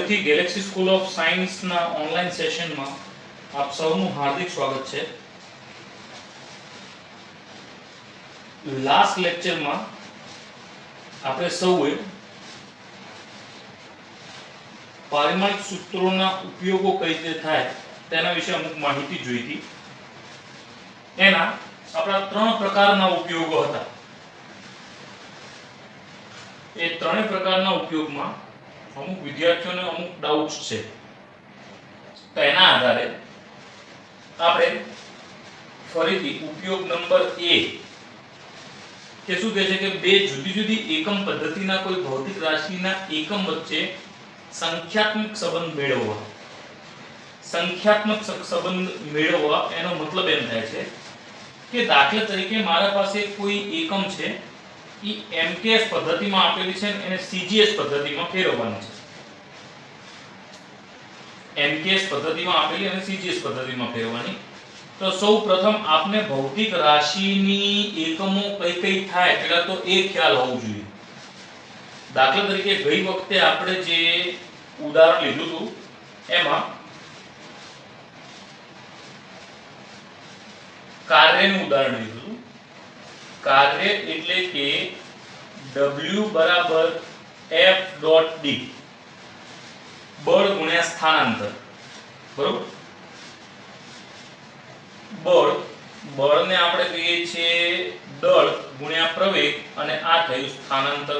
ફરીથી Galaxy school of સાયન્સના online સેશનમાં આપ સૌનું હાર્દિક સ્વાગત છે. લાસ્ટ લેક્ચરમાં આપણે સૌએ પારિમાણિક સૂત્રોના ઉપયોગો કઈ રીતે થાય તેના વિશે અમુક માહિતી જોઈ હતી. એના આપણા ત્રણ પ્રકારના ઉપયોગો હતા. એ ત્રણેય પ્રકારના ઉપયોગમાં અમુક વિદ્યાર્થીઓને અમુક ડાઉટ્સ છે. તો એના આધારે આપણે ફરીથી ઉપયોગ નંબર A કે શું કહે છે કે બે જુદી જુદી એકમ પદ્ધતિના કોઈ ભૌતિક રાશિના એકમ વચ્ચે સંખ્યાત્મક સંબંધ મેળવવા. સંખ્યાત્મક સંબંધ મેળવવા એનો મતલબ એમ થાય છે કે દાખલા તરીકે મારા પાસે કોઈ એકમ છે, એ MKS પદ્ધતિમાં આપેલી છે અને એને CGS પદ્ધતિમાં ફેરવવાની છે. MKS પદ્ધતિમાં આપેલી અને CGS પદ્ધતિમાં ફેરવવાની. તો સૌ પ્રથમ આપને ભૌતિક રાશિની એકમો કઈ કઈ થાય પહેલા તો એ ખ્યાલ હોવો જોઈએ. દાખલા તરીકે ગઈ વખતે આપણે જે ઉદાહરણ લીધું હતું એમાં કાર્યનું ઉદાહરણ લીધું હતું. કાર્ય એટલે કે W બરાબર F.D બળ ગુણ્યા સ્થાનાંતર. બરોબર. બળને આપણે કહીએ છીએ દળ ગુણ્યા પ્રવેગ અને આ થયું સ્થાનાંતર.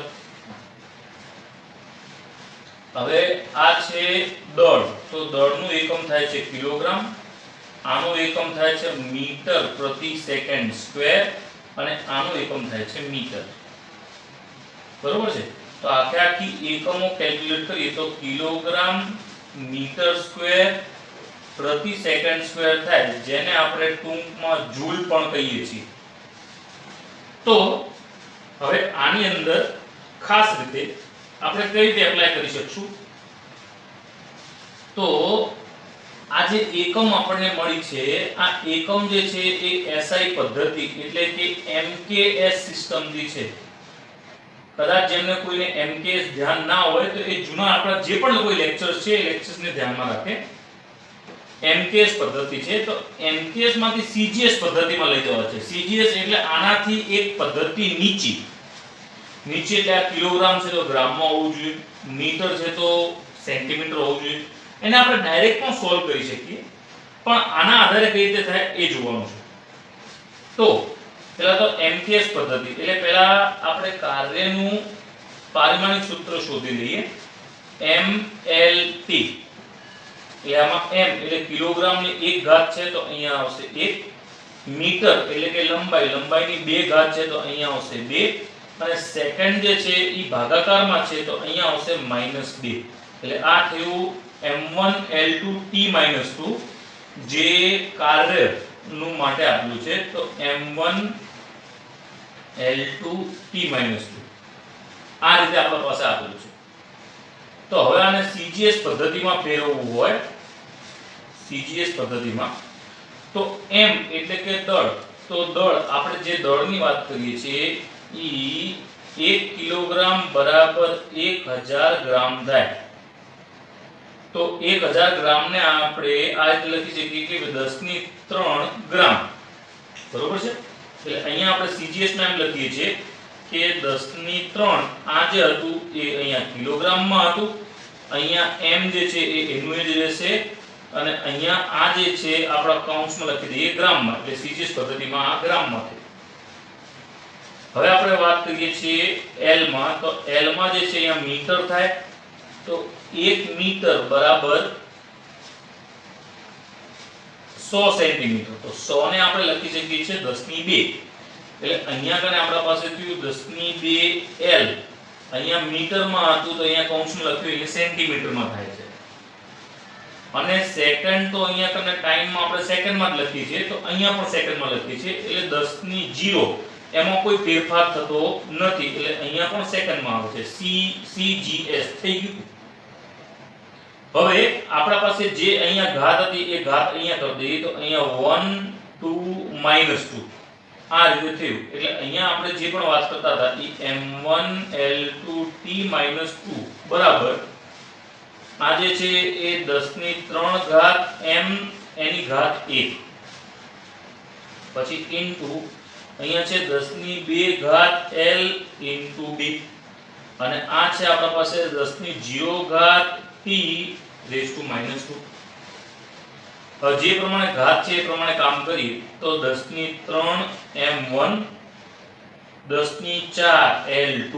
હવે આ છે દળ, તો દળનું એકમ થાય છે કિલોગ્રામ, આનું એકમ થાય છે મીટર પ્રતિ સેકન્ડ સ્ક્વેર અને આનું એકમ થાય છે મીટર. બરોબર છે. તો આખી એકમો કેલ્ક્યુલેટ કરીએ તો કિલોગ્રામ મીટર સ્ક્વેર પ્રતિ સેકન્ડ સ્ક્વેર થાય, જેને આપણે ટૂંકમાં જૂલ પણ કહીએ છીએ. તો હવે આની અંદર ખાસ રીતે આપણે કઈ રીતે એપ્લાય કરી શકશું? તો આ જે એકમ આપણને મળી છે, આ એકમ જે છે એ SI પદ્ધતિ એટલે કે MKS સિસ્ટમની છે. કદાચ જેમને કોઈને MKS ધ્યાન ના હોય તો એ જૂના આપણા જે પણ કોઈ લેક્ચર્સ છે એ લેક્ચર્સને ધ્યાનમાં રાખે. MKS પદ્ધતિ છે, તો MKS માંથી CGS પદ્ધતિમાં લઈ જવા છે. CGS એટલે આનાથી એક પદ્ધતિ નીચે એટલે આ કિલોગ્રામ છે તો ગ્રામમાં હોવું જોઈએ, મીટર છે તો સેન્ટીમીટર હોવું જોઈએ. એને આપણે ડાયરેક્ટ પણ સોલ્વ કરી શકીએ, પણ આના આધારે કઈ રીતે થાય એ જોવાનું છે. તો પહેલા તો MKS પદ્ધતિ એટલે પહેલા આપણે કાર્યનું પારિમાણિક સૂત્ર શોધી લઈએ. MLT આમાં m એટલે કિલોગ્રામની 1 ઘાત છે તો અહીંયા આવશે 1, મીટર એટલે કે લંબાઈની 2 ઘાત છે તો અહીંયા આવશે 2, અને સેકન્ડ જે છે ઈ ભાગાકારમાં છે તો અહીંયા આવશે -2. એટલે આ થયું m1L2T-2 જે કાર્યનું માટે આપેલું છે. તો m1L2T-2 આ રીતે આપણા પાસે આપેલું છે. તો હવે આને CGS પદ્ધતિમાં ફેરવવું હોય, CGS પદ્ધતિમાં તો m એટલે કે દળ, તો દળ આપણે જે દળની વાત કરીએ છીએ ઈ 1 કિલોગ્રામ બરાબર 1000 ગ્રામ થાય. તો 1000 ગ્રામ ને આપણે આ રીતે લખી શકીએ કે 10⁻³ ગ્રામ. બરોબર છે. એટલે અહીંયા આપણે CGS માં એમ લખીએ છીએ કે 10⁻³ આ જે હતું એ અહીંયા કિલોગ્રામમાં હતું, અહીંયા m જે છે એ એનું જ રહેશે, અને અહીંયા આ જે છે આપણા કૌંસમાં લખી દઈએ ગ્રામમાં, એટલે CGS પદ્ધતિમાં આ ગ્રામમાં છે. હવે આપણે વાત કરીએ છીએ L માં, તો L માં જે છે અહીંયા મીટર થાય. તો 1 મીટર બરાબર 100 સેન્ટીમીટર. તો 100 ને આપણે લખી શકીએ છીએ 10⁻². એટલે અહીંયા કને આપણા પાસે થયું 10⁻²L. અહીંયા મીટરમાં હતું તો અહીંયા કૌંસમાં લખ્યું એટલે સેન્ટીમીટરમાં થાય છે. અને સેકન્ડ તો અહીંયા કને ટાઈમમાં આપણે સેકન્ડમાં જ લખીએ છીએ, તો અહીંયા પણ સેકન્ડમાં લખીએ છીએ. એટલે 10⁻0 એમાં કોઈ ફેરફાર થતો નથી, એટલે અહીંયા પણ સેકન્ડમાં આવે છે. CGS થઈ ગયું. હવે આપણા પાસે જે અહીંયા ઘાત હતી એ ઘાત અહીંયા કરી દઈએ, તો અહીંયા 1 2 -2 આ રીતે થયું. એટલે અહીંયા આપણે જે પણ વાત કરતા હતા એ m1L2T-2 બરાબર આ જે છે એ 10 ની 3 ઘાત m એની ઘાત 1 પછી ઇન્ટુ અહીંયા છે 10 ની 2 ઘાત l ઇન્ટુ b અને આ છે આપણા પાસે 10 ની 0 ઘાત t રેઝ ટુ -2. જે પ્રમાણે ઘાત છે એ પ્રમાણે કામ કરીએ તો 10 ની 3 m1 10 ની 4 l2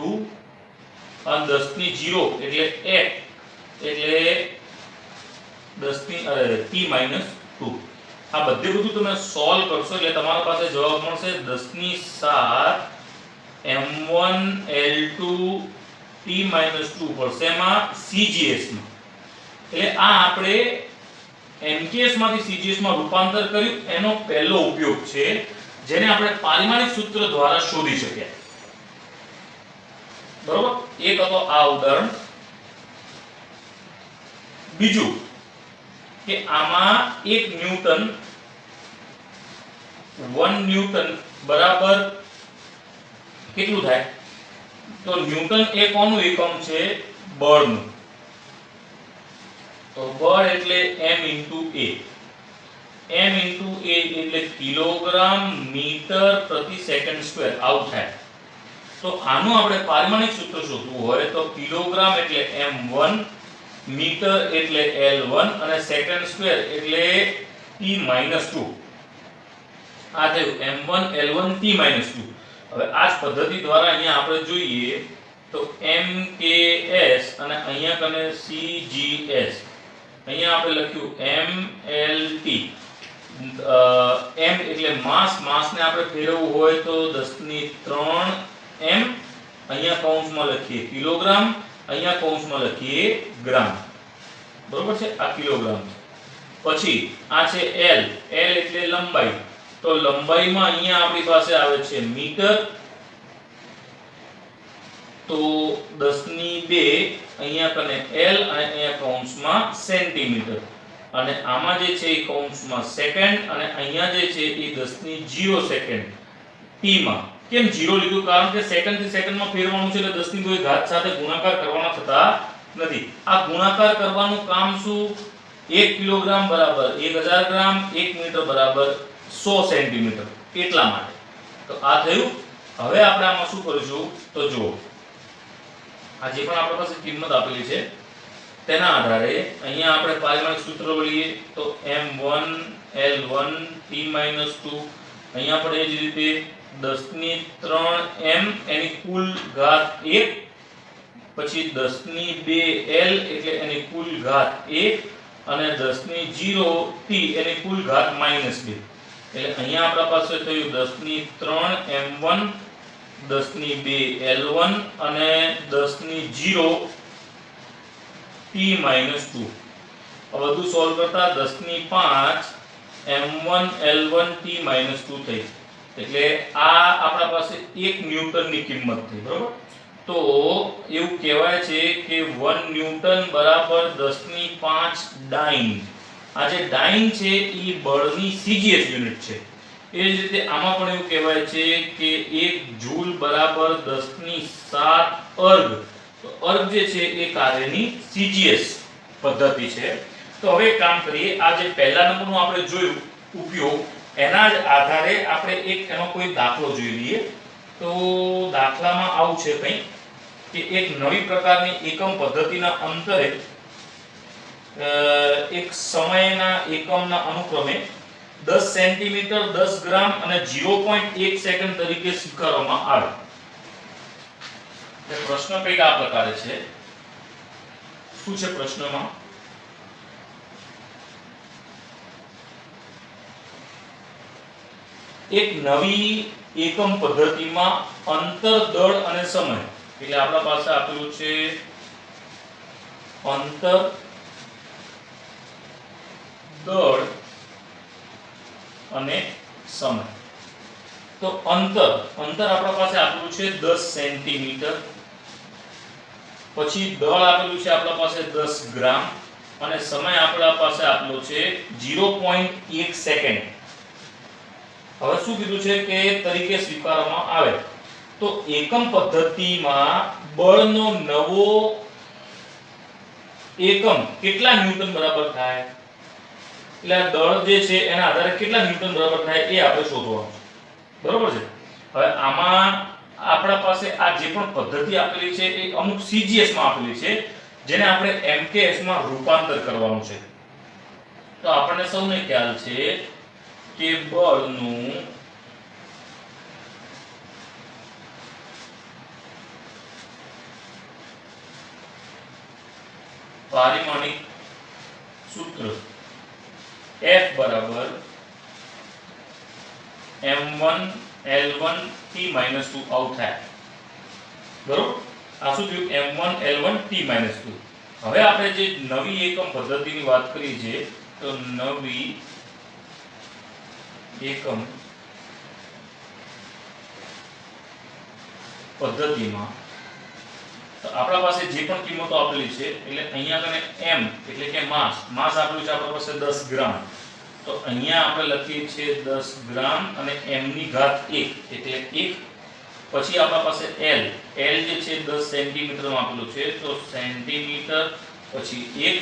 અને 10 ની 0 એટલે 1 એટલે 10 ની t-2. આ બધું તમે સોલ્વ કરશો એટલે તમારા પાસે જવાબ મળશે 10 ની 7 m1 l2 t-2 પડશે એમાં CGS માં. એટલે આ આપણે MKS માંથી CGS માં રૂપાંતર કર્યું એનો પહેલો ઉપયોગ છે જેને આપણે પારિમાણિક સૂત્ર દ્વારા શોધી શક્યા. બરોબર, એક હતો આ ઉદાહરણ. બીજું કે આમાં 1 ન્યૂટન 1 ન્યૂટન બરાબર કેટલું થાય? તો ન્યૂટન એ કોનું એકમ છે? બળનું. તો બળ એટલે m * a. m * a એટલે કિલોગ્રામ મીટર પ્રતિ સેકન્ડ સ્ક્વેર આવું થાય. તો આનું આપણે પારિમાણિક સૂત્ર શોધવું હોય તો કિલોગ્રામ એટલે m1, મીટર એટલે l1 અને સેકન્ડ સ્ક્વેર એટલે t-2. આ થયું m1 l1 t-2. હવે આ જ પદ્ધતિ દ્વારા અહીંયા આપણે જોઈએ તો MKS અને અહીંયા કને CGS. અહીંયા આપણે લખ્યું mLT. m એટલે માસને આપણે ફેરવવું હોય તો 10 ની 3 m અહીંયા કૌંસમાં લખીએ કિલોગ્રામ, અહીંયા કૌંસમાં લખીએ ગ્રામ. બરોબર છે, આ કિલોગ્રામ. પછી આ છે l એટલે લંબાઈ. તો લંબાઈમાં અહીંયા આપણી પાસે આવે છે મીટર. તો 10 ની 2 અહીંયા કને l અને અહીંયા કૌંસમાં સેન્ટીમીટર અને આમાં જે છે એ કૌંસમાં સેકન્ડ અને અહીંયા જે છે એ 10 ની 0 સેકન્ડ t માં. કેમ 0 લીધું? કારણ કે સેકન્ડ થી સેકન્ડમાં ફેરવાનું છે એટલે 10 ની કોઈ ઘાત સાથે ગુણાકાર કરવાના થતા નથી. આ ગુણાકાર કરવાનું કામ શું? 1 કિલોગ્રામ બરાબર 1000 ગ્રામ, 1 મીટર બરાબર 100 સેન્ટીમીટર એટલા માટે. તો આ થયું. હવે આપણે આમાં શું કરીશું તો જુઓ, આ જે પણ આપણા પાસે કિંમત આપેલી છે તેના આધારે અહીંયા આપણે પારિમાણિક સૂત્ર વળીએ તો m1 l1 t-2. અહીંયા પણ એ જ રીતે 10 ની 3 m એની કુલ ઘાત 1 પછી 10 ની 2 l એટલે એની કુલ ઘાત 1 અને 10 ની 0 t એની કુલ ઘાત -2. એટલે અહીંયા આપણા પાસે થયું 10 ની 3 m1 10 ની 2 l1 અને 10 ની 0 t-2. આ બધું સોલ્વ કરતા 10 ની 5 m1 l1 t-2 થઈ. એટલે આ આપણા પાસે 1 ન્યૂટનની કિંમત થઈ. બરોબર, તો એવું કહેવાય છે કે 1 ન્યૂટન બરાબર 10 ની 5 ડાઇન. આ જે ડાઇન છે એ બળની CGS યુનિટ છે. એ જ રીતે આમાં પણ એવું કહેવાય છે કે 1 જૂલ બરાબર 10 ની 7 અર્ગ. તો અર્ગ જે છે એ કાર્યની CGS પદ્ધતિ છે. તો હવે કામ કરીએ, આ જે પહેલા નંબરનું આપણે જોયું ઉપયોગ એના જ આધારે આપણે એક એનો કોઈ દાખલો જોઈ લઈએ. તો દાખલામાં આવું છે કંઈ કે એક નવી પ્રકારની એકમ પદ્ધતિના અંતરે એક સમયના એકમના અનુક્રમે 10 સેન્ટીમીટર 10 ગ્રામ અને 0.1 સેકન્ડ તરીકે સ્વીકારવામાં આવે. પ્રશ્ન કંઈક આ પ્રકારે છે. શું છે પ્રશ્નમાં? એક નવી એકમ પદ્ધતિમાં અંતર, દળ અને સમય. એટલે આપણા પાસે આપેલું છે અંતર, દળ અને સમય. તો અંતર આપણા પાસે આપેલું છે 10 સેન્ટીમીટર. પછી દળ આપેલું છે આપણા પાસે 10 ગ્રામ અને સમય આપણા પાસે આપેલો છે 0.1 સેકન્ડ. હવે શું કીધું છે કે તરીકે સ્વીકારવામાં આવે. તો એકમ પદ્ધતિમાં બળનો નવો એકમ કેટલા ન્યૂટન બરાબર થાય, એટલે આ દળ જે છે એના આધારે કેટલા ન્યૂટન બરાબર થાય એ આપણે શોધવાનું છે, બરોબર છે। હવે આમાં આપણા પાસે આ જે પણ પદ્ધતિ આપેલી છે એ અમુક CGS માં આપેલી છે, જેને આપણે MKS માં રૂપાંતર કરવાનું છે। તો આપણને સૌને ખ્યાલ છે કે બળનું પારિમાણિક સૂત્ર F બરાબર m1 l1 t - 2 આવું થાય, બરોબર। આ શું થયું, m1 l1 t - 2। હવે આપણે જે નવી એકમ પદ્ધતિની વાત કરી છે, તો નવી એકમ પદ્ધતિમાં તો આપણા પાસે જે પણ કિંમતો આપેલી છે, એટલે અહીંયા કને m એટલે કે માસ આપેલું છે આપણા પાસે 10 ગ્રામ, તો અહીંયા આપણે લખીએ છીએ 10 ગ્રામ અને m ની ઘાત 1 એટલે 1। પછી આપણા પાસે l જે છે 10 સેન્ટીમીટર માં આપેલું છે, તો સેન્ટીમીટર પછી 1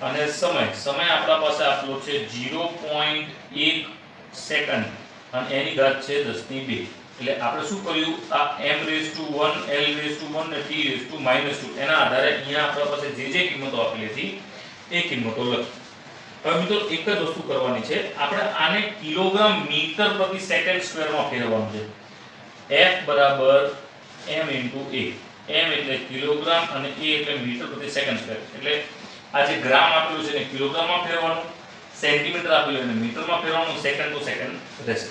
અને સમય આપણા પાસે આપેલો છે 0.1 સેકન્ડ અને એની ઘાત છે 10 ની 2। એટલે આપણે શું કર્યું, આ m⁻1 l⁻1 ને t⁻2 એના આધારે અહીંયા આપણા પાસે જે કિંમતો આપેલી હતી એ કિંમતો લખી। હવે મિત્રો એક જ વસ્તુ કરવાની છે, આપણે આને કિલોગ્રામ મીટર પ્રતિ સેકન્ડ સ્ક્વેર માં ફેરવવાનું છે। F બરાબર m * a, m એટલે કિલોગ્રામ અને a એટલે મીટર પ્રતિ સેકન્ડ સ્ક્વેર। એટલે આ જે ગ્રામ આપેલું છે એને કિલોગ્રામ માં ફેરવવાનું, સેન્ટીમીટર આપેલું એને મીટર માં ફેરવવાનું, સેકન્ડ તો સેકન્ડ રહેશે।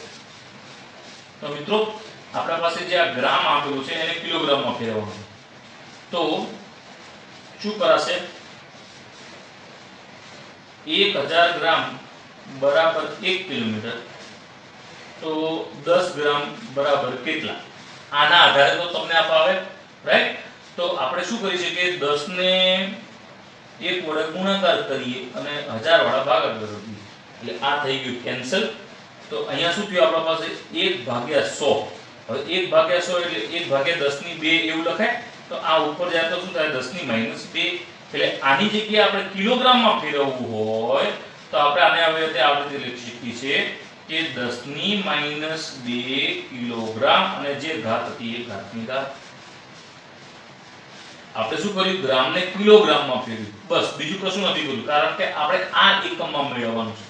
તો મિત્રો આપણા પાસે જે આ ગ્રામ આપેલું છે એને કિલોગ્રામ માં ફેરવવાનું, તો શું કરાશે, 1000 ગ્રામ બરાબર 1 કિલોમીટર, તો 10 ગ્રામ બરાબર કેટલા, આના આધારે તો તમને આ ફાવે, રાઈટ। તો આપણે શું કરી શકીએ, 10 ને 1 વડે ગુણાકાર કરીએ અને 1000 વાળા ભાગાકાર કરીએ, એટલે આ થઈ ગયું કેન્સલ। તો અહીંયા શું થયું, આપણા પાસે 1/100, હવે 1/100 એટલે 1/10 ની 2 એવું લખાય, તો આ ઉપર જાય તો શું થાય, 10 ની -2। એટલે આની જગ્યાએ આપણે કિલોગ્રામમાં ફેરવવું હોય તો આપણે આને હવે આ રીતે લખી શકીએ છીએ કે 10 ની -2 કિલોગ્રામ અને જે ઘાત હતી એ ઘાતની ઘાત। આપણે શું કર્યું, ગ્રામને કિલોગ્રામમાં ફેરવ્યું, બસ બીજું કશું નથી કર્યું, કારણ કે આપણે આ એકમમાં મેળવવાનું છે।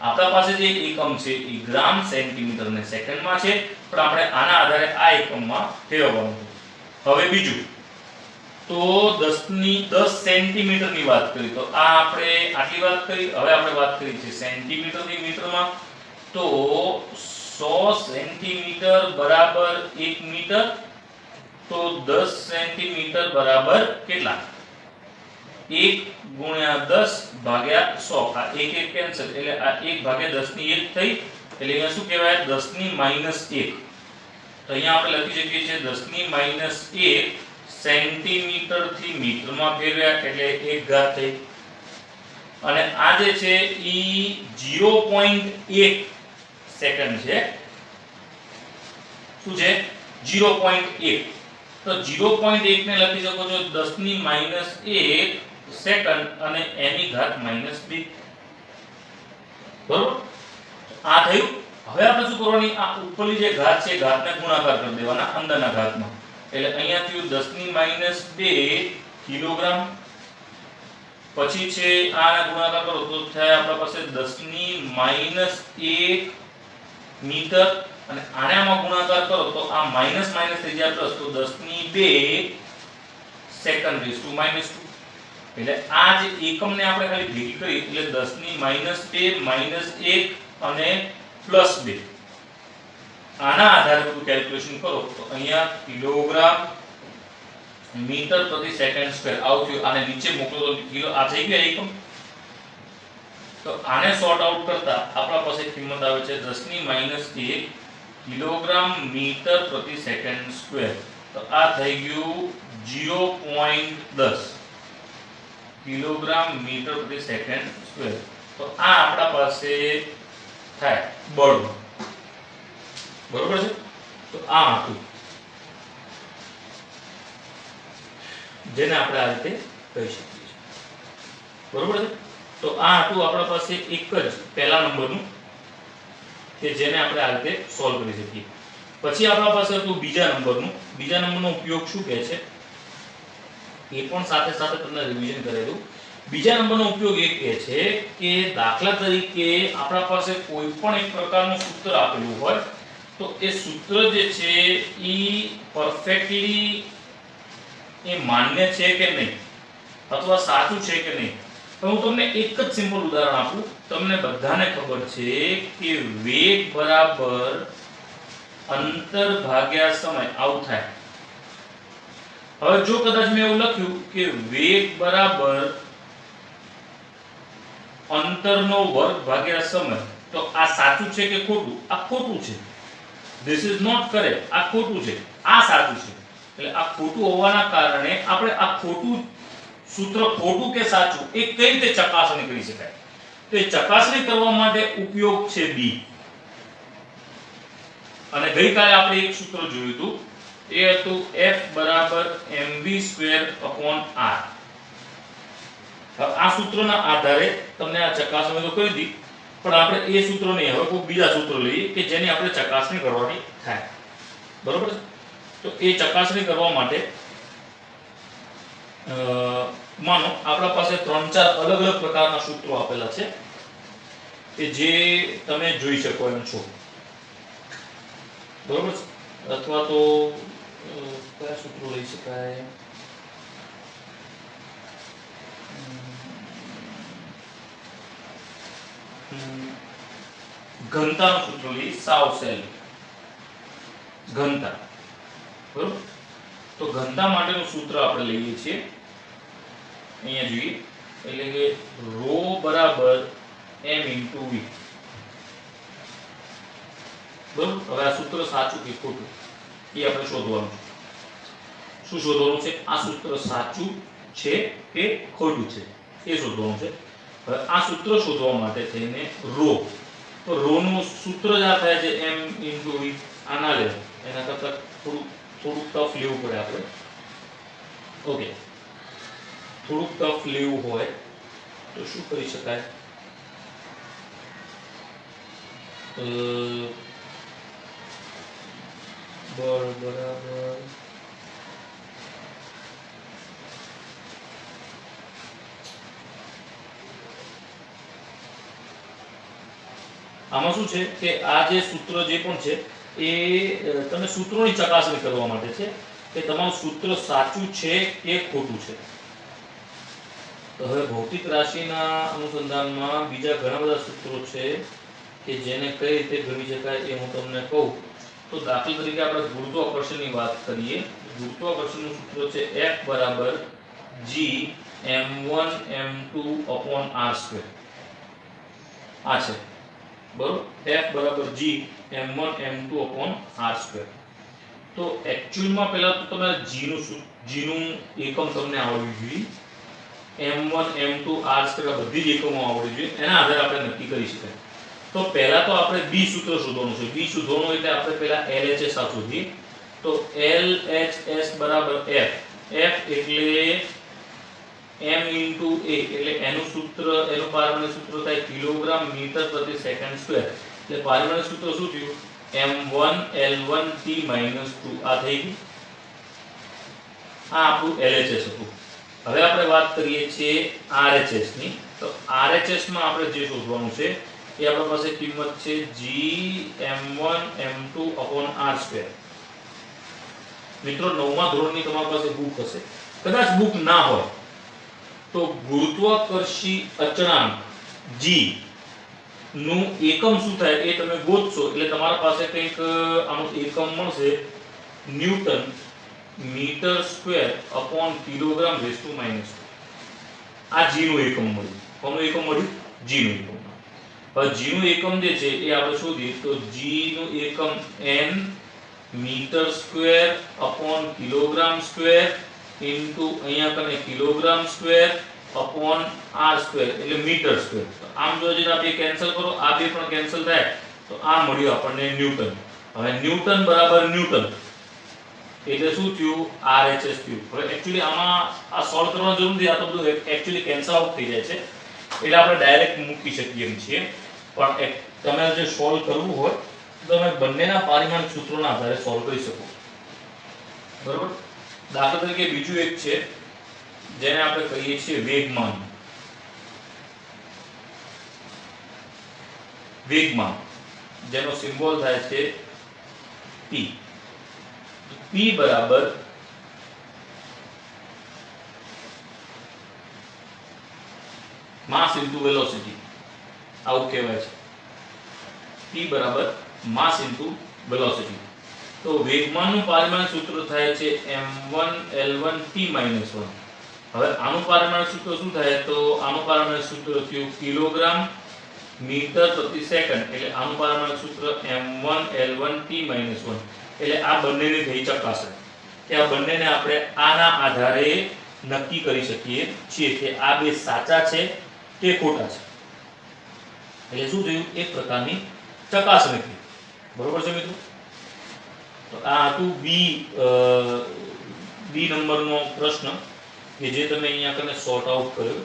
આપણા પાસે જે એકમ છે એ ગ્રામ, સેન્ટીમીટર અને સેકન્ડમાં છે, પણ આપણે આના આધારે આ એકમમાં ફેરવવાનું છે। હવે બીજું, તો 10 સેન્ટીમીટર ની વાત કરી, તો આ આપણે આટલી વાત કરી। હવે આપણે વાત કરી છે સેન્ટીમીટર ની મીટરમાં, તો 100 સેન્ટીમીટર બરાબર 1 મીટર, તો 10 સેન્ટીમીટર બરાબર કેટલા, 1 * 10 / 100, આ 1 કેન્સલ, એટલે આ 1/10 ની 1 થઈ, એટલે અહીંયા શું કહેવાય, 10 ની -1। તો અહીંયા આપણે લખી શકીએ છીએ 10 ની -1 સેન્ટીમીટર થી મીટરમાં ફેરવ્યા એટલે 1 ઘાત થઈ, અને આ જે છે ઈ 0.1 સેકન્ડ છે, શું છે 0.1। તો 0.1 ને લખી શકો છો 10 ની -1 સેકન્ડ અને એની ઘાત -2, બરોબર। આ થયું। હવે આપણે શું કરવાની, આ ઉપરની જે ઘાત છે ઘાતને ગુણાકાર કરી દેવાના અંદરના ઘાતમાં, એટલે અહીંયા થયું 10 ની -2 કિલોગ્રામ, પછી છે આના ગુણાકાર કરો તો થાય આપણા પાસે 10 ની -1 મીટર, અને આનામાં ગુણાકાર કરો તો આ માઈનસ થઈ જાય પ્લસ, તો 10 ની 2 સેકન્ડ -2, એટલે આ જે એકમને આપણે ખાલી ભેગી કરી એટલે 10 ની -2 -1 અને +2, આના આધારે બધું કેલ્ક્યુલેશન કરો તો અહીંયા કિલોગ્રામ મીટર પ્રતિ સેકન્ડ સ્ક્વેર આવું થયું। આને નીચે મોકલો તો કિલો આ થઈ ગયો એકમ। તો આને સોર્ટ આઉટ કરતા આપણા પાસે કિંમત આવે છે 10 ની -1 કિલોગ્રામ મીટર પ્રતિ સેકન્ડ સ્ક્વેર, તો આ થઈ ગયું 0.10 કિલોગ્રામ મીટર પ્રતિ સેકન્ડ સ્ક્વેર। તો આ આપણા પાસે થાય બળ, બરોબર છે। તો આ હતું જેને આપણે આ રીતે કહી શકીએ છીએ। બરોબર છે? તો આ હતું આપણા પાસે એક જ પહેલા નંબરનું કે જેને આપણે આ રીતે સોલ્વ કરી શકીએ. પછી આપણા પાસે હતું બીજા નંબરનું. બીજા નંબરનો ઉપયોગ શું કહે છે એ પણ સાથે સાથે તમને રિવિઝન કરેલું. બીજા નંબરનો ઉપયોગ એ કહે છે કે દાખલા તરીકે આપણા પાસે કોઈ પણ એક પ્રકારનું સૂત્ર આપેલું હોય તો એ સૂત્ર જે છે એ પરફેક્ટલી એ માન્ય છે કે નહીં અથવા સાચું છે કે નહીં. તો હું તમને એક જ સિમ્પલ ઉદાહરણ આપું. તમને બધાને ખબર છે કે વેગ બરાબર અંતર ભાગ્યા સમય આવું થાય. હવે જો કદાચ મેં એવું લખ્યું કે વેગ બરાબર અંતરનો વર્ગ ભાગ્યા સમય, તો આ સાચું છે કે ખોટું? આ ખોટું છે. This is not correct. આ ખોટું છે. આ સાચું છે. એટલે આ ખોટું હોવાના કારણે આપણે આ ખોટું સૂત્ર ખોટું કે સાચું એ કઈ રીતે ચકાસણી કરી શકાય? તો એ ચકાસણી કરવા માટે ઉપયોગ છે બી. અને ગઈકાલે આપણે એક સૂત્ર જોયું હતું એ હતું F બરાબર mv²/r. આ સૂત્રના આધારે તમને આ ચકાસણી તો કરી દી, પણ આપણે એ સૂત્ર નહીં, હવે કોઈ બીજા સૂત્ર લઈએ કે જેની આપણે ચકાસણી કરવાની થાય. બરોબર? તો એ ચકાસણી કરવા માટે માનો આપણા પાસે 3-4 અલગ અલગ પ્રકારના સૂત્રો આપેલા છે કે જે તમે જોઈ શકો એમ છો. બરોબર? અથવા તો કયા સૂત્રો લઈ શકાય? ઘનતાનું સૂત્ર લઈએ. સાવ સહેલું ઘનતા. બરોબર? તો ઘનતા માટેનું સૂત્ર આપણે લઈએ છીએ અહીંયા જોઈએ, એટલે કે ρ બરાબર m * v. બરોબર? હવે આ સૂત્ર સાચું કે ખોટું એ આપણે શોધવાનું છે. શું શોધવાનું છે? આ સૂત્ર સાચું છે કે ખોટું છે એ શોધવાનું છે. હવે આ સૂત્ર શોધવા માટે થઈને ρ, તો ρ નું સૂત્ર જ આ થાય છે m * v. આના લે એના કરતા થોડું ટફ લેવું પડે આપણે. ઓકે, થોડુંક ટફ લેવું હોય તો શું કરી શકાય? બળ બરાબર આમાં શું છે કે આ જે સૂત્ર જે પણ છે એ તમે સૂત્રોની ચકાસણી કરવા માટે છે કે તમારું સૂત્ર સાચું છે કે ખોટું છે. તો હવે ભૌતિક રાશિના અનુસંધાનમાં બીજા ઘણા બધા સૂત્રો છે કે જેને કઈ રીતે ગણી શકાય એ હું તમને કહું. તો દાખલા તરીકે આપણે ગુરુત્વાકર્ષણની વાત કરીએ. ગુરુત્વાકર્ષણનું સૂત્ર છે F બરાબર g m1 m2/r². આ છે બરોબર. F બરાબર g m1 m2/r². તો એક્ચ્યુઅલમાં પહેલા તો તમે g નું એકમ તમને આવડવું જોઈએ. m1 m2 r² બધી જ એકમો આવડવી જોઈએ. એના આધારે આપણે નક્કી કરી શકાય. તો પહેલા તો આપણે b સૂત્ર શોધવાનું છે. b શોધવાનું એટલે આપણે પહેલા LHS શોધીએ. તો LHS બરાબર F. F એટલે m * a એટલે એનું સૂત્ર, એનું પારમાણિક સૂત્ર થાય કિલોગ્રામ મીટર પ્રતિ સેકન્ડ સ્ક્વેર. એટલે પારમાણિક સૂત્ર શું થયું? m1 L1 T - 2. આ થઈ ગયું. આ આપણું LHS હતું. હવે આપણે વાત કરીએ છીએ RHS ની. તો RHS માં આપણે જે શોધવાનું છે એ આપણા પાસે કિંમત છે g m1 m2/r². મિત્રો 9મા ધોરણની તમારી પાસે બુક હશે. કદાચ બુક ના હોય તો ગુરુત્વાકર્ષી અચળાંક g નું એકમ શું થાય એ તમે ગોતશો એટલે તમારા પાસે કંઈક આનું એકમ મળશે ન્યૂટન મીટર²/કિલોગ્રામ⁻². આ g નું એકમ મળ્યું. કોનું એકમ મળ્યું? g નું એકમ. હવે g નું એકમ જે છે એ આપણે શોધીએ તો g નું એકમ n મીટર²/કિલોગ્રામ² ઇન્ટુ અહીંયા કને કિલોગ્રામ²/r² એટલે મીટર². આમ જો જે આપણે કેન્સલ કરો, આ બે પણ કેન્સલ થાય તો આ મળ્યું આપણને ન્યૂટન. હવે ન્યૂટન બરાબર ન્યૂટન એટલે શું થયું RHS થયું. હવે એક્ચ્યુઅલી આમાં આ સોલ્વ કરવાની જરૂર નથી, આ તો બધું એક્ચ્યુઅલી કેન્સલ આઉટ થઈ જાય છે એટલે આપણે ડાયરેક્ટ મૂકી શકીએ એમ છીએ. પણ તમે જે સોલ્વ કરવું હોય તો તમે બંનેના પારિમાણિક સૂત્રોના આધારે સોલ્વ કરી શકો. બરોબર. દાખલા તરીકે બીજું એક છે જેને આપણે કહીએ છીએ વેગમાન. વેગમાન જેનો સિમ્બોલ થાય છે p. p બરાબર માસ ઇન્ટુ વેલોસિટી આવું કહેવાય છે. p બરાબર માસ ઇન્ટુ વેલોસિટી. તો વેગમાનનું પારિમાણિક સૂત્ર થાય છે m1 l1 t - 1. હવે આનું પારિમાણિક સૂત્ર શું થાય? તો આનું પારિમાણિક સૂત્ર થયું કિલોગ્રામ મીટર પ્રતિ સેકન્ડ. એટલે આનું પારિમાણિક સૂત્ર m1 l1 t - 1. એટલે આ બંનેને થઈ ચકાસે કે આ બંનેને આપણે આના આધારે નક્કી કરી શકીએ છીએ કે આ બે સાચા છે કે ખોટા છે. એટલે શું થયું? એક પ્રકારની ચકાસણી થઈ. બરોબર છે મિત્રો? તો આ હતું બી નંબરનો પ્રશ્ન કે જે તમે અહીંયા કને સોર્ટ આઉટ કર્યો.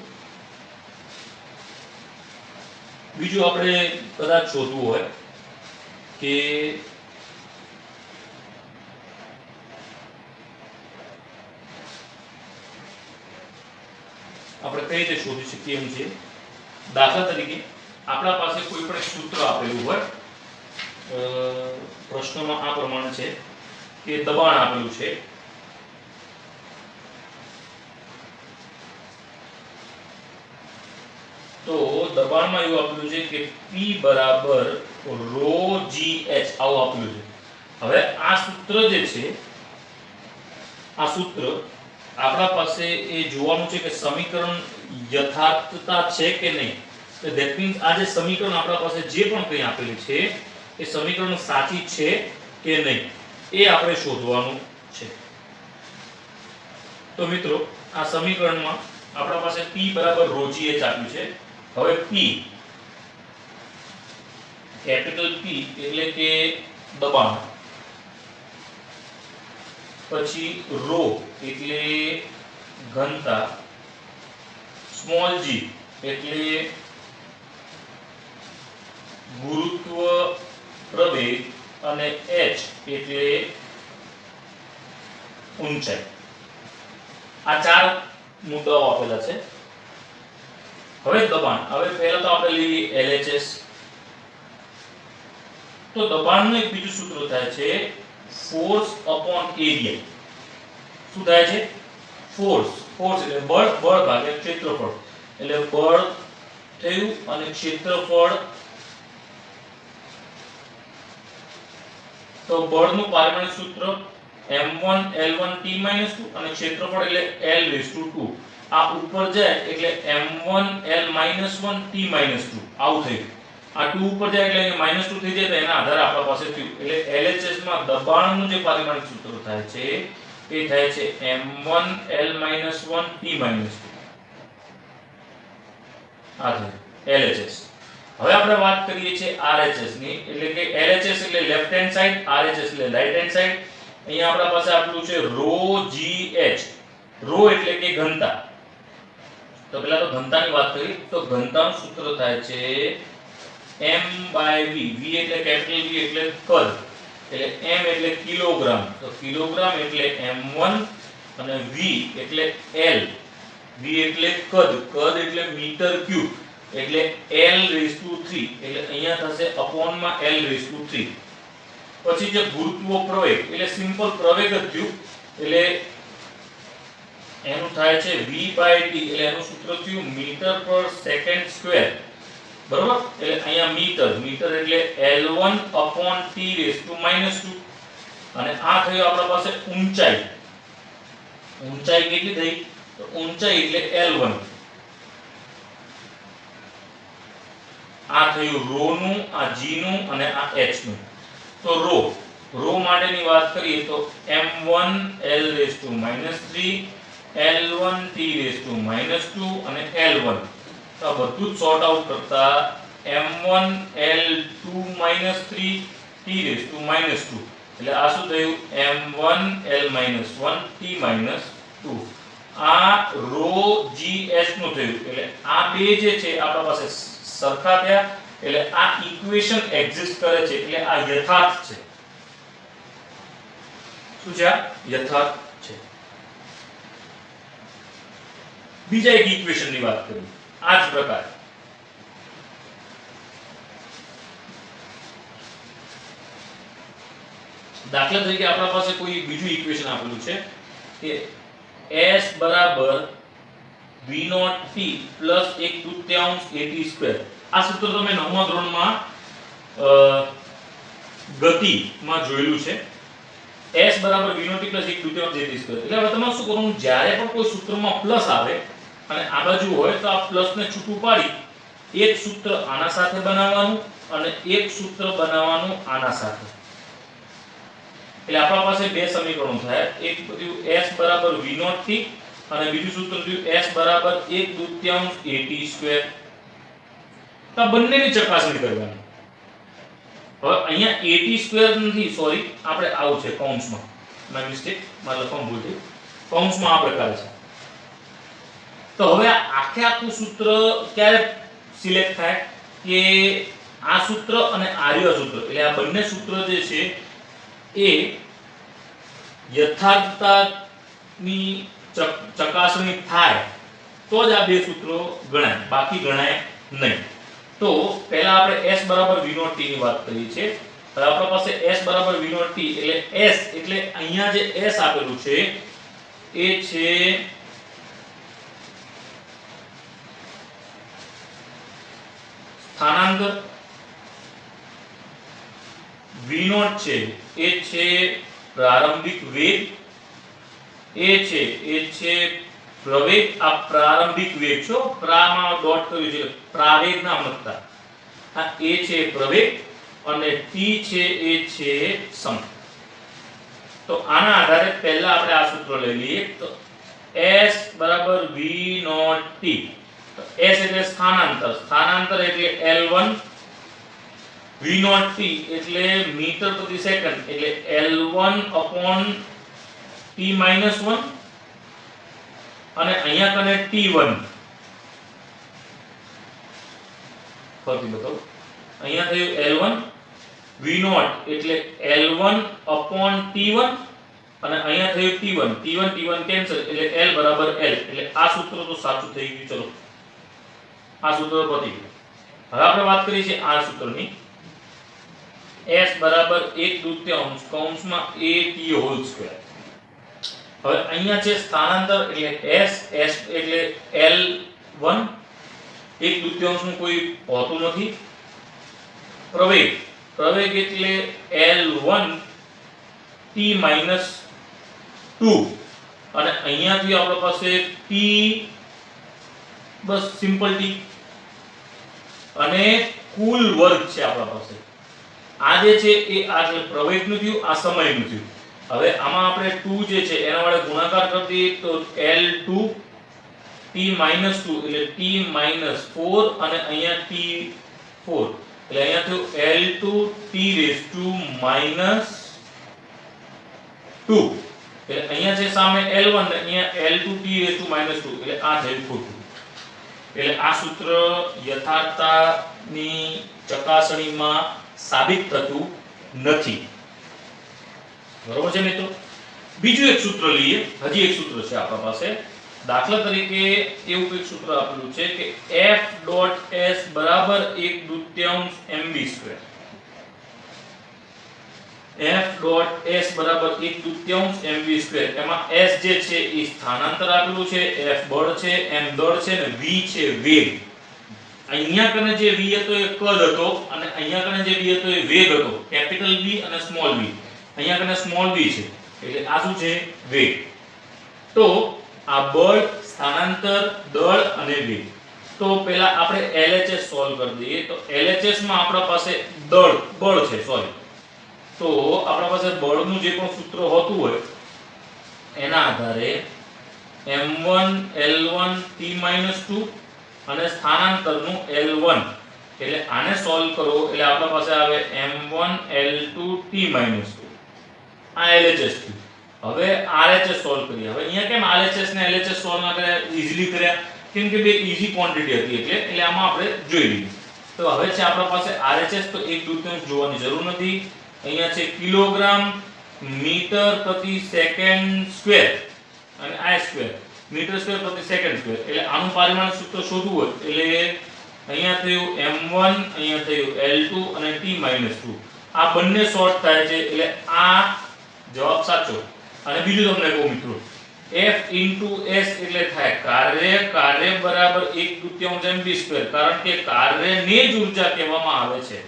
બીજું આપણે કદાચ શોધવું હોય કે આપણે કઈ રીતે શોધી શકીએ એમ છે. દાખલા તરીકે આપણા પાસે કોઈ પણ સૂત્ર આપેલું હોય, પ્રશ્નમાં આ પ્રમાણે છે કે દબાણ આપેલું છે તો દબાણમાં એવું આપેલું છે કે P બરાબર ρgh આવું આપેલું છે. હવે આ સૂત્ર જે છે, આ સૂત્ર આપણા પાસે એ જોવાનું છે કે સમીકરણ યથાર્થતા છે કે નહીં. તો ધેટ મીન્સ આ જે સમીકરણ આપણા પાસે જે પણ કંઈ આપેલું છે એ સમીકરણ સાચી છે કે નહીં એ આપણે શોધવાનું છે. તો મિત્રો આ સમીકરણમાં આપણા પાસે P બરાબર ρgh આપ્યું છે. હવે P કેપિટલ P એટલે કે દબાણ, પછી ρ એટલે ઘનતા, સ્મોલ g એટલે ગુરુત્વ પ્રવેગ અને h એટલે ઊંચાઈ. આ ચાર મુદ્દાઓ આપેલા છે. હવે દબાણ, હવે પહેલા તો આપણે લઈએ LHS. તો દબાણનું એક બીજું સૂત્ર થાય છે ફોર્સ અપોન એરિયા. શું થાય છે? ફોર્સ એટલે બળ ભાગ્યા ક્ષેત્રફળ. એટલે બળ થયું અને ક્ષેત્રફળ. તો બળનું પારિમાણિક સૂત્ર m1 l1 t - 2 અને ક્ષેત્રફળ એટલે l/2. આ ઉપર જાય એટલે m1 l - 1 t - 2 આવું થયું. આ 2 ઉપર જાય એટલે અહીંયા -2 થઈ જાય. તો એના આધારે આપણા પાસે થયું. એટલે LHS માં દબાણનું જે પારિમાણિક સૂત્ર થાય છે એ થાય છે m1 l - 1 t - 2. આ થયું LHS. હવે આપણે વાત કરીએ છીએ RHS ની. એટલે કે LHS એટલે લેફ્ટ હેન્ડ સાઈડ, RHS એટલે રાઈટ હેન્ડ સાઈડ. અહીંયા આપણા પાસે આટલું છે ρgh. ρ એટલે કે ઘનતા. તો પહેલા તો ઘનતાની વાત કરી. તો ઘનતાનું સૂત્ર થાય છે m/v. v એટલે કેપિટલ V એટલે કદ. એટલે m એટલે કિલોગ્રામ. તો કિલોગ્રામ એટલે m1 અને v એટલે l. v એટલે કદ. કદ એટલે મીટર ક્યુબ. એટલે l/3. એટલે અહીંયા થશે અપોન માં l/3. પછી જે ગુરુત્વ પ્રવેગ એટલે સિમ્પલ પ્રવેગ જ થયું. એટલે એનું થાય છે v/t. એટલે એનું સૂત્ર થયું મીટર પર સેકન્ડ સ્ક્વેર. બરોબર. એટલે અહીંયા મીટર એટલે l1 અપોન t⁻². અને આ થયું આપણા પાસે ઊંચાઈ. ઊંચાઈ કેટલી થઈ? તો ઊંચાઈ એટલે l1. આ થયું ρ નું, આ g નું અને આ h નું. તો ρ માટેની વાત કરીએ તો m1 l/-3 l1 t⁻² અને l1. તો આ બધું જ સોર્ટ આઉટ કરતા m1 l2 - 3 t⁻². એટલે આ શું થયું m1l-1 t-2 આ રો gh નું થયું એટલે આ બે જે છે આપણા પાસે સરખા થયા એટલે આ ઇક્વેશન એક્ઝિસ્ટ કરે છે એટલે આ યથાર્થ છે શું છે યથાર્થ છે બીજા એક ઇક્વેશન ની વાત કરીએ આ જ પ્રકાર દાખલા તરીકે આપણા પાસે કોઈ બીજું ઇક્વેશન આપેલું છે કે s બરાબર v0 t પ્લસ 1/2 at2 આ સૂત્ર તમે 9મા ધોરણમાં ગતિમાં જોયેલું છે s બરાબર v0 t પ્લસ 1/2 at2 એટલે હવે તમારે શું કરવાનું જ્યારે પણ કોઈ સૂત્રમાં પ્લસ આવે અને આ બાજુ હોય તો આ પ્લસ ને છૂટું પાડી એક સૂત્ર આના સાથે બનાવવાનું અને એક સૂત્ર બનાવવાનું આના સાથે એટલે આપણા પાસે બે સમીકરણો થાય એક થયું s બરાબર v0 t અને બીજું સૂત્ર થયું s બરાબર 1/2 at2 તો બંનેની ચકાસણી કરવાની હવે અહીંયા at2 નથી સોરી આપણે આવું છે કૌંસમાં માય મિસ્ટેક મારે લખવાનું ભૂલ થઈ કૌંસમાં આ પ્રકાર છે તો હવે આખે આખું સૂત્ર ક્યારે સિલેક્ટ થાય કે આ સૂત્ર અને આર્ય સૂત્ર એટલે આ બંને સૂત્ર જે છે એ યથાર્થતાની ચકાસણી થાય તો જ આ બે સૂત્રો ગણાય બાકી ગણાય નહીં તો પહેલા આપણે s બરાબર v0 t ની વાત કરી છે હવે આપણા પાસે s બરાબર v0 t એટલે s એટલે અહીંયા જે s આપેલું છે એ છે સ્થાનાંતર v0 છે એ છે પ્રારંભિક વેગ એ છે પ્રવેગ આ પ્રારંભિક વેગ છો પ્રામાં ડોટ કર્યું છે પ્રાવેગ ના મતતા આ એ છે પ્રવેગ અને t છે એ છે સમય તો આના આધારે પહેલા આપણે આ સૂત્ર લઈ લઈએ તો s બરાબર v0 t તો s એટલે સ્થાનાંતર એટલે l1 v0 t એટલે મીટર પ્રતિ સેકન્ડ એટલે l1 upon t - 1 અને અહીંયા કને t1 ફરીથી બતાવો અહીંયા થયું l1 v0 એટલે l1 upon t1 અને અહીંયા થયું t1 કેન્સલ એટલે l બરાબર l એટલે આ સૂત્ર તો સાચું થઈ ગયું ચલો આ સૂત્ર પતી ગયું હવે આપણે વાત કરીએ છીએ આ સૂત્રની s બરાબર 1/2 કૌંસમાં at2 હવે અહીંયા છે સ્થાનાંતર એટલે s એટલે l1 1/2 નું કોઈ હોતું નથી પ્રવેગ એટલે l1 t - 2 અને અહીંયાથી આપણી પાસે t બસ સિમ્પલ t અને કુલ વર્ગ છે આપણા પાસે આ જે છે એ આ છે પ્રવેગનું થયું આ સમયનું થયું હવે આમાં આપણે 2 જે છે એના વડે ગુણાકાર કરી દઈએ તો l2 t - 2 એટલે t - 4 અને અહીંયા t4 એટલે અહીંયા થયું l2 t - 2 એટલે અહીંયા છે સામે l1 ને અહીંયા l2 t - 2 એટલે આ થયું ખોટું એટલે આ સૂત્ર યથાર્થતાની ચકાસણીમાં સાબિત થતું નથી બરોબર છે મિત્રો બીજું એક સૂત્ર લઈએ હજી એક સૂત્ર છે આપણા પાસે દાખલા તરીકે એવું એક સૂત્ર આપેલું છે કે f.s બરાબર 1/2 mv2 f.s બરાબર 1/2 mv2 એમાં s જે છે એ સ્થાનાંતર આપેલું છે f બળ છે m દળ છે ને v છે વેગ અહીંયા કને જે v હતો એ કદ હતો અને અહીંયા કને જે v હતો એ વેગ હતો કેપિટલ V અને સ્મોલ v અહીંયા કને સ્મોલ v છે એટલે આ શું છે વેગ તો આ બળ સ્થાનાંતર દળ અને વેગ તો પહેલા આપણે LHS સોલ્વ કરી દઈએ તો LHS માં આપણા પાસે બળ છે સોરી તો આપણા પાસે બળનું જે પણ સૂત્ર હોતું હોય એના આધારે m1 l1 t - 2 અને સ્થાનાંતરનું l1 એટલે આને સોલ્વ કરો એટલે આપણા પાસે આવે m1 l2 t - 2 આ LHS થયું. હવે RHS સોલ્વ કરીએ. હવે અહીંયા કેમ RHS ને LHS સોલ્વ ના કર્યા, ઈઝીલી કર્યા? કેમ કે બે ઈઝી ક્વોન્ટિટી હતી એટલે આમાં આપણે જોઈ લઈએ. તો હવે છે આપણા પાસે RHS, તો 1/2 જોવાની જરૂર નથી. અહીંયા છે કિલોગ્રામ મીટર પ્રતિ સેકન્ડ સ્ક્વેર અને I સ્ક્વેર મીટર સ્ક્વેર પ્રતિ સેકન્ડ સ્ક્વેર. એટલે આનું પરિમાણિક સૂત્ર શોધવું હોય એટલે અહીંયા થયું m1, અહીંયા થયું L2 અને t-2. આ બંને શોર્ટ થાય છે એટલે આ જવાબ સાચો. અને બીજું તમને કહું મિત્રો, F * S એટલે થાય કાર્ય બરાબર 1/2 mv², કારણ કે કાર્યને જ ઊર્જા કહેવામાં આવે છે.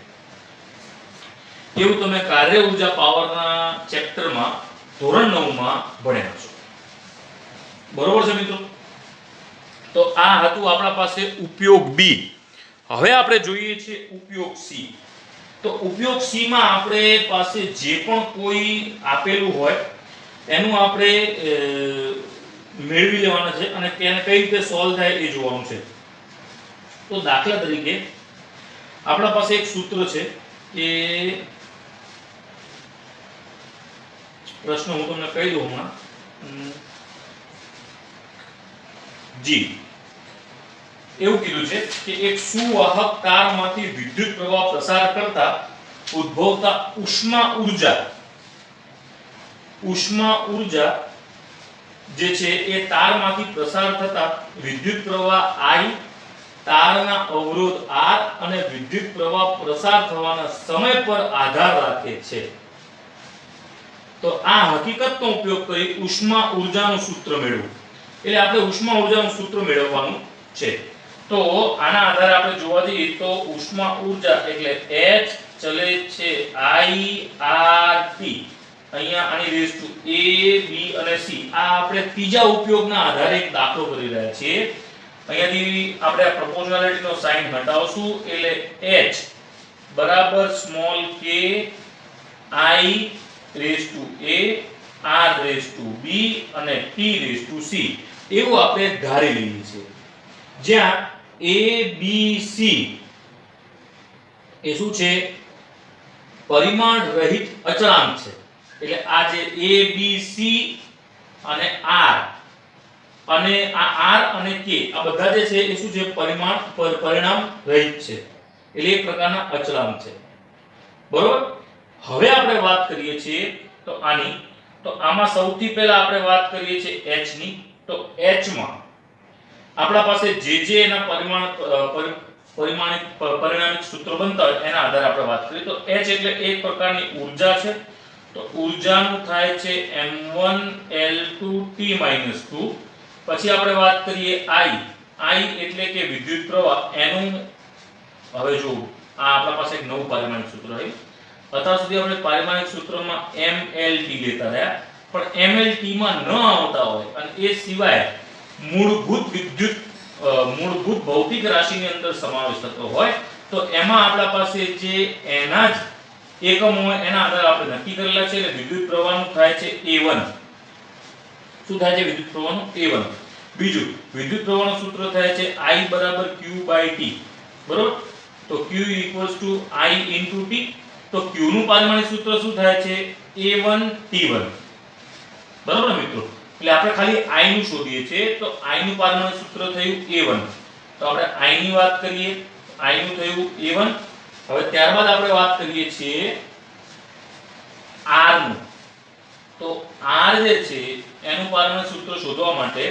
એવું તમે કાર્ય ઊર્જા પાવરના ચેપ્ટરમાં ધોરણ 9 માં ભણ્યા છો. બરોબર છે મિત્રો? તો આ હતું આપણા પાસે ઉપયોગ B. હવે આપણે જોઈએ છે ઉપયોગ C. તો ઉપયોગ C માં આપણે પાસે જે પણ કોઈ આપેલું હોય એનું આપણે મેળવી લેવાના છે અને તેને કઈ રીતે સોલ્વ થાય એ જોવાનું છે. તો દાખલા તરીકે આપણા પાસે એક સૂત્ર છે કે પ્રશ્ન હું તમને કહી દઉં હમણાં. જી એવું કીધું છે કે એક સુવાહક તારમાંથી વિદ્યુત પ્રવાહ પ્રસાર કરતા ઉદ્ભવતા ઉષ્મા ઉર્જા જે છે એ તારમાંથી પ્રસાર થતા વિદ્યુત પ્રવાહ I, તારના અવરોધ R અને વિદ્યુત પ્રવાહ પ્રસાર થવાના સમય પર આધાર રાખે છે. તો આ હકીકતનો ઉપયોગ કરી ઉષ્મા ઊર્જાનું સૂત્ર મેળવવું. એટલે આપણે ઉષ્મા ઊર્જાનું સૂત્ર મેળવવાનું છે. તો આના આધારે આપણે જોવા જઈએ તો ઉષ્મા ઊર્જા એટલે H ચલે છે IRT. અહીંયા આની રેસ ટુ A, B અને C. આ આપણે ત્રીજા ઉપયોગના આધારે એક દાખલો કરી રહ્યા છીએ. અહીંયાથી આપણે આ પ્રોપોર્શનાલિટીનો સાઇન હટાવશું એટલે H બરાબર small k I raise to A, R raise to B અને T રેસ ટુ C એવું આપણે ધારી લઈએ છીએ. જ્યાં A, B, C એ શું છે? પરિમાણ રહિત અચળાંક છે. એટલે આ જે A, B, C અને R અને આ R અને K આ બધા જે છે એ શું છે? પરિણામ રહિત છે. એટલે એક પ્રકારના અચળાંક છે. બરોબર? હવે આપણે વાત કરીએ છીએ તો આની. તો આમાં સૌથી પહેલા આપણે વાત કરીએ છીએ H ની. તો H માં આપણા પાસે જે એના પરિમાણિક સૂત્ર બનતા હોય એના આધારે આપણે વાત કરીએ તો H એટલે એક પ્રકારની ઊર્જા છે. તો ઊર્જાનું થાય છે m1 L2 t-2. પછી આપણે વાત કરીએ I એટલે કે વિદ્યુત પ્રવાહ એનું. હવે જો આ આપણા પાસે એક નવું પરિમાણિક સૂત્ર છે. અત્યાર સુધી આપણે પરિમાણિક સૂત્રમાં mLt લેતા રહ્યા, પણ mLt માં ન આવતા હોય અને એ સિવાય મૂળભૂત ભૌતિક રાશિની અંદર સમાવેશ થતો હોય તો એમાં આપણા પાસે જે એના જ એકમ હોય એના આધારે આપણે નક્કી કરેલા છે. એટલે વિદ્યુત પ્રવાહનું થાય છે A1. શું થાય છે? વિદ્યુત પ્રવાહનું A1. બીજું વિદ્યુત પ્રવાહનું સૂત્ર થાય છે I બરાબર Q/T. બરોબર? તો Q = I * T. તો Q નું પરિમાણિક સૂત્ર શું થાય છે? A1 T1. બરોબર મિત્રો? એટલે આપણે ખાલી I નું શોધીએ છીએ. તો I નું પરિમાણિક સૂત્ર થયું A1. તો આપણે I ની વાત કરીએ. I નું થયું A1. હવે ત્યારબાદ આપણે વાત કરીએ છીએ R નું. તો R જે છે એનું પરિમાણિક સૂત્ર શોધવા માટે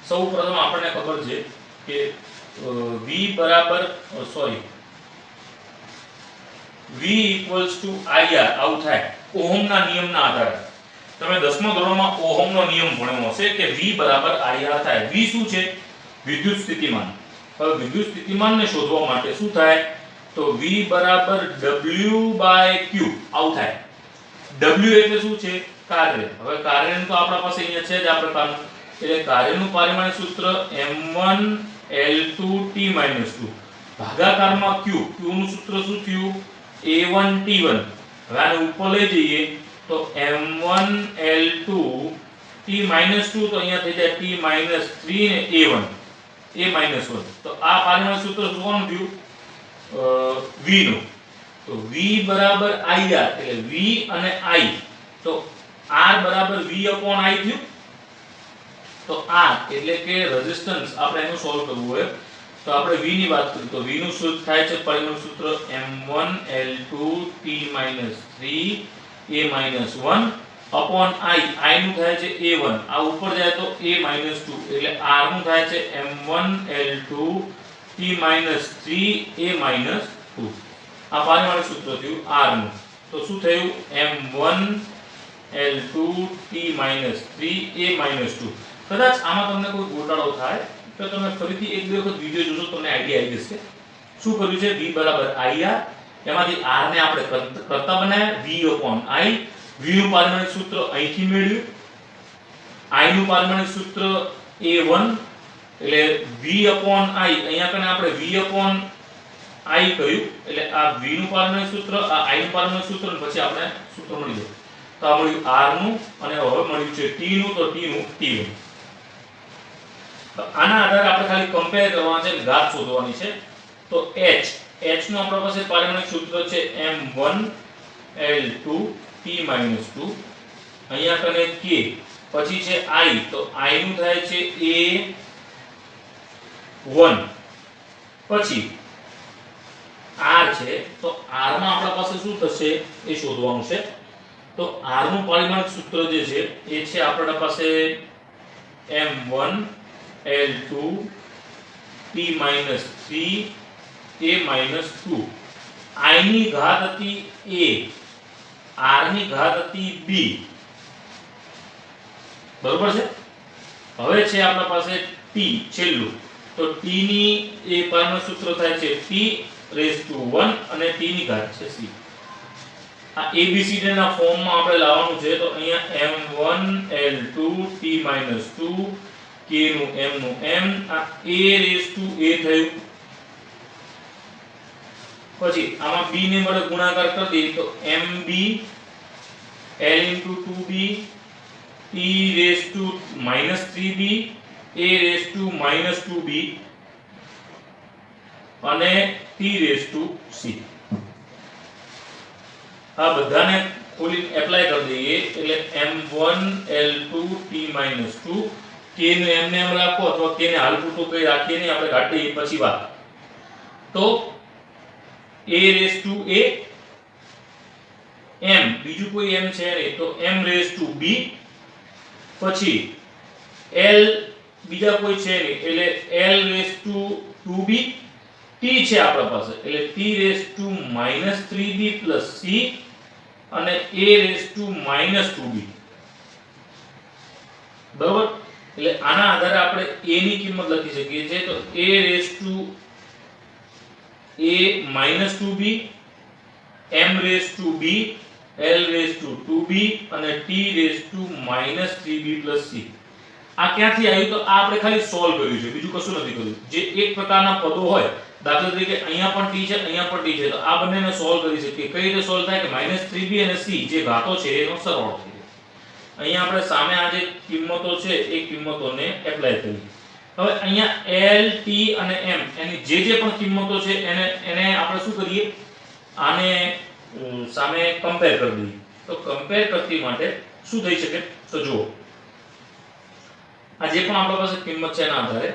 સૌપ્રથમ આપણને ખબર છે કે V = IR આવું થાય ઓહમના નિયમના આધારે. તમે 10મા ધોરણમાં ઓહમનો નિયમ ભણ્યો હશે કે V = IR થાય. V શું છે? વિદ્યુત સ્થિતિમાન. હવે વિદ્યુત સ્થિતિમાનને શોધવા માટે શું થાય? તો V = W/Q આવું થાય. W એટલે શું છે? કાર્ય. હવે કાર્યનું તો આપણા પાસે અહીંયા છે જ આ પ્રકારનું. એટલે કાર્યનું પરિમાણિક સૂત્ર m1 L2 t-2 ભાગાકારમાં Q. Q નું સૂત્ર શું થયું? A1 T1. હવે આને ઉપર લઈ જઈએ તો m1 L2 t-2 તો અહીંયા થઈ જાય t-3 ને A1 A-1. તો આ પરિમાણિક સૂત્ર શું થયું? V નું. તો V = IR એટલે V અને I. તો R બરાબર V upon I થયું. તો R એટલે કે રેઝિસ્ટન્સ આપણે એનું સોલ્વ કરવું હોય તો આપણે V ની વાત કરીએ તો V નું સૂત્ર થાય છે પરિમાણ સૂત્ર M1L2 T-3 A-1 upon I નું થાય છે A1 આ ઉપર જાય તો A-2 એટલે R નું થાય છે M1L2 T-3 A-2 આ પારિમાણિક સૂત્ર થયું R નું તો શું થયું M1L2 T-3 A-2 કદાચ આમાં તમને કોઈ ગોટાળો થાય તો તમે ફરીથી એક બે વખત વિડિયો જોજો તમને આઈડિયા આવી જશે શું કર્યું છે V બરાબર IR એમાંથી R ને આપણે કરતા બનાવ્યા V upon I V નું પારિમાણિક સૂત્ર અહીંથી મેળવ્યું I નું પારિમાણિક સૂત્ર A1 એટલે V upon I અહીંયા કને આપણે V upon I કર્યું એટલે આ V નું પારિમાણિક સૂત્ર આ I નું પારિમાણિક સૂત્ર અને પછી આપણે સૂત્ર મળી ગયું તો આ મળ્યું R નું અને હવે મળ્યું છે T નું તો T નું T1 તો આના આધારે આપણે ખાલી કમ્પેર કરવાના છે ઘાત શોધવાની છે તો H નું આપણા પાસે પારિમાણિક સૂત્ર છે M1L2 T-2 અહીંયા કને K પછી છે I તો I નું થાય છે A1 પછી R છે તો R માં આપણા પાસે શું થશે એ શોધવાનું છે તો R નું પારિમાણિક સૂત્ર જે છે એ છે આપણા પાસે M1L2 T-3 A-2 I ની ઘાત હતી A R ની ઘાત હતી B બરોબર છે હવે છે આપણા પાસે T છેલ્લું તો T ની એ પારિમાણિક સૂત્ર થાય છે T⁻1 અને T ની ઘાત છે C આ ABCD ના ફોર્મમાં આપણે લાવવાનું છે તો અહીંયા M1L2 T-2 K નું M નું M આ A⁻A થયું પછી આમાં B ને વડે ગુણાકાર કરી દઈએ તો MB L/2B T⁻3B A⁻2B અને T⁻C આ બધાને ખોલીને એપ્લાય કરી દઈએ એટલે M1L2 T-2 K ને એમને એમ રાખો અથવા K ને હાલ પૂરતો કઈ રાખીએ નહીં આપણે કાઢીએ પછી વાત તો A⁻A M બીજું કોઈ M છે નહીં તો M⁻B પછી L બીજા કોઈ છે નહીં એટલે L⁻2B T છે આપણા પાસે એટલે T⁻3B C અને A⁻2B બરાબર એટલે આના આધારે આપણે A ની કિંમત લખી શકીએ છીએ તો A⁻2B M⁻2B L⁻2B અને T⁻3B C આ ક્યાંથી આવ્યું તો આ આપણે ખાલી સોલ્વ કર્યું છે બીજું કશું નથી કર્યું જે એક પ્રકારના પદો હોય દાખલા તરીકે અહીંયા પણ T છે અહીંયા પણ T છે તો આ બંનેને સોલ્વ કરી શકીએ કઈ રીતે સોલ્વ થાય કે -3B અને C જે ઘાતો છે એનો સરવાળો થાય અહીંયા આપણે સામે આ જે કિંમતો છે એ કિંમતોને એપ્લાય કરી હવે અહીંયા L T અને M એની જે પણ કિંમતો છે એને આપણે શું કરીએ આને સામે કમ્પેર કરી દઈએ તો કમ્પેર કરતી માટે શું થઈ શકે તો જુઓ આ જે પણ આપણા પાસે કિંમત છે એના આધારે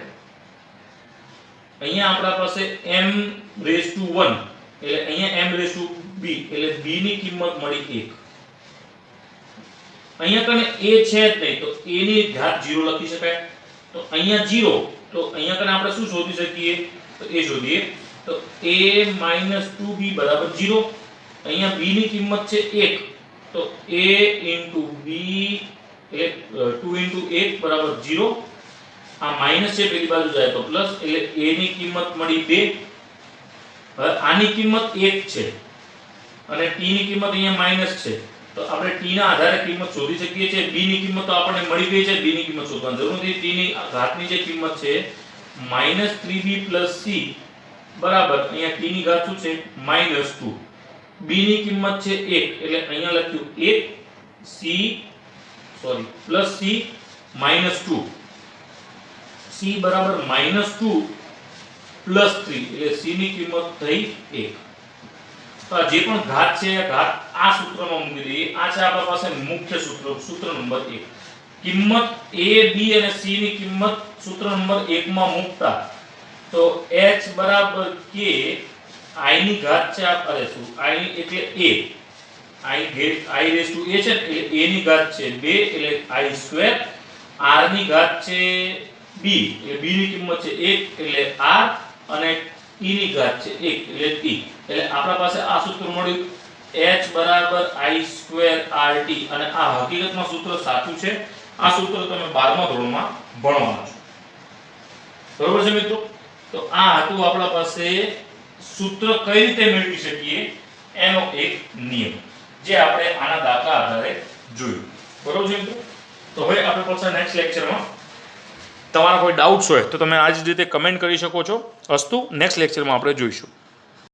અહીંયા આપણા પાસે M⁻1 એટલે અહીંયા M⁻B એટલે B ની કિંમત મળી 1 અહીંયા કને A છે જ નહીં તો A ની ઘાત 0 લખી શકાય તો અહીંયા 0 તો અહીંયા કને આપણે શું શોધી શકીએ તો એ શોધીએ તો A-2B બરાબર 0 અહીંયા B ની કિંમત છે 1 તો A⁻B એટલે 2 * 1 બરાબર 0 આ માઈનસ છે પેલી બાજુ જાય તો પ્લસ એટલે A ની કિંમત મળી 2 હવે આની કિંમત 1 છે અને T ની કિંમત અહીંયા માઈનસ છે તો આપણે T ના આધારે કિંમત શોધી શકીએ છીએ B ની કિંમત તો આપણને મળી ગઈ છે B ની કિંમત શોધવાની જરૂર નથી T ની ઘાતની જે કિંમત છે -3B + C બરાબર અહીંયા T ની ઘાત શું છે -2 B ની કિંમત છે 1 એટલે અહીંયા લખ્યું 1 C પ્લસ C -2 C બરાબર -2 + 3 એટલે C ની કિંમત થઈ 1 તો આ જે પણ ઘાત છે એ ઘાત આ સૂત્રમાં મૂકી દઈએ. આ છે આપણા પાસે મુખ્ય સૂત્ર નંબર 1. કિંમત a b અને c ની કિંમત સૂત્ર નંબર 1 માં મૂકતા તો h બરાબર k i ની ઘાત છે અરે શું i એટલે a i raise to a છે એટલે a ની ઘાત છે 2 એટલે i સ્ક્વેર, r ની ઘાત છે b એટલે b ની કિંમત છે 1 એટલે r અને t ની ઘાત છે 1 એટલે t. એટલે આપણા પાસે આ સૂત્ર મળ્યું h બરાબર i સ્ક્વેર rt અને આ હકીકતમાં સૂત્ર સાચું છે. આ સૂત્ર તમે 12મા ધોરણમાં ભણવાના છો. બરોબર છે મિત્રો? તો આ હતું આપણા પાસે સૂત્ર કઈ રીતે મેળવી શકીએ એનો એક નિયમ જે આપણે આના દાખલા આધારે જોયું. બરોબર છે મિત્રો? તો હવે આપણે પાછા નેક્સ્ટ લેક્ચરમાં તમારા કોઈ ડાઉટ્સ હોય તો તમે આ જ રીતે કમેન્ટ કરી શકો છો. અસ્તુ નેક્સ્ટ લેક્ચરમાં આપણે જોઈશું.